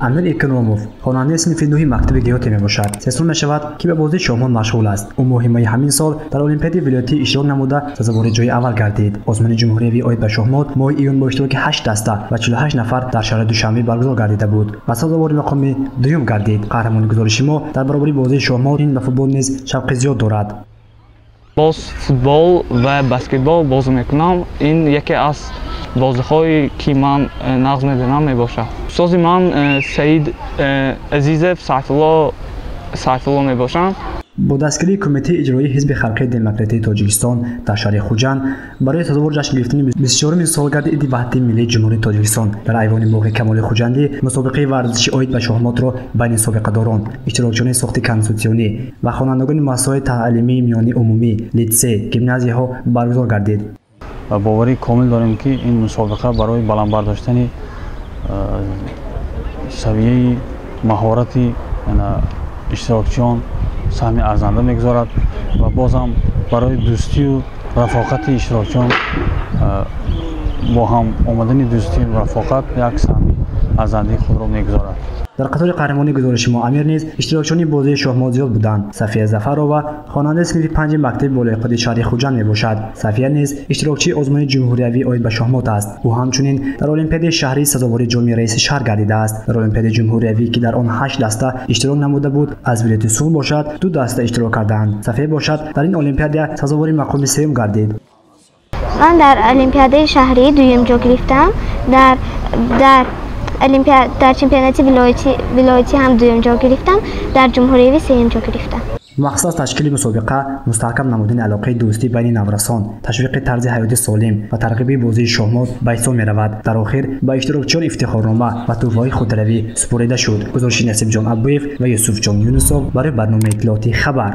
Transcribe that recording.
امیر اکراموف خواننده صنف نوحی مکتب گیوتی میباشد. 3 سال میشود که به بازی شاهمان مشغول است. او ماه می همین سال در المپیاد ولایتی اشتراک نموده سزاوار جای اول گردید. آزمون جمهوری عاید به شاهمات ماه ایون با اشتراک 8 دسته و 48 نفر در شهر دوشنبه برگزار گردیده بود و سزاوار مقام دوم گردید. قهرمان گزارش ما در برابر بازی شاهمات این به فوتبال نیز شوق زیاد دارد. باز فوتبال و بسکتبال بازی میکنم. این یکی از بازی‌هایی که من نقش می‌دونم میباشه. استاد من سعید عزیزов سیف‌الله میباشم. با دستگیری کمیته اجرایی حزب خلق دموکراتی تاجیکستان در شهر خوجند برای تظاهر جشن گرفتن 24 سالگرد عید وحدت ملی جمهوری تاجیکستان در ایوان باغ کمال خوجندی مسابقه ورزشی عاید به شاهمات را بین سابقه‌داران، اشتراکچیان ساخت کنستیتوسیونی و خوانندگان مؤسسه‌های تعلیمی میانی عمومی، لیسه، گیمنازی‌ها برگزار گردید. و باوری کامل داریم که این مسابقه برای بلند برداشتن سویه مهارتی اشتراکچیان سهم ارزنده میگذارد و بازم برای دوستی و رفاقت اشتراکچیان با هم آمدن دوستی و رفاقت یک سهم ارزنده خود را میگذارد. در قطار قهرمانی گزارش ما امیر نیز اشتراکچیان بازی شاهمات زیاد بودند. صفیه ظفرآوا خواننده صنف 5 مکتب بالایخواد شهر خوجند میباشد. صفیه نیز اشتراکچی آزمون جمهوری عاید به شاهمات است. او همچنین در المپیاد شهری سزاوار جام رئیس شهر گردیده است. در المپیاد جمهوری که در آن 8 دسته اشتراک نموده بود از ولایت سول باشد 2 دسته اشتراک کردند. صفیه باشد در این المپیاد سزاوار مقام سوم گردید. من در المپیاد شهری دوم جا گرفتم. در چمپیونات ولایتی هم دوم جا گرفتم. در جمهوری سوم جا گرفتم. مقصد از تشکیل مسابقه مستحکم نمودن علاقه دوستی بین نورسان، تشویق طرز حیات سالم و ترغیب بازی شاهمات به حساب می‌رود. در آخر به اشتراکچیان افتخارنامه و تحفه‌های خودروی سپرده شد. گزارش نصیب جان ابویف و یوسف جان یونسوف برای برنامه اطلاعاتی خبر.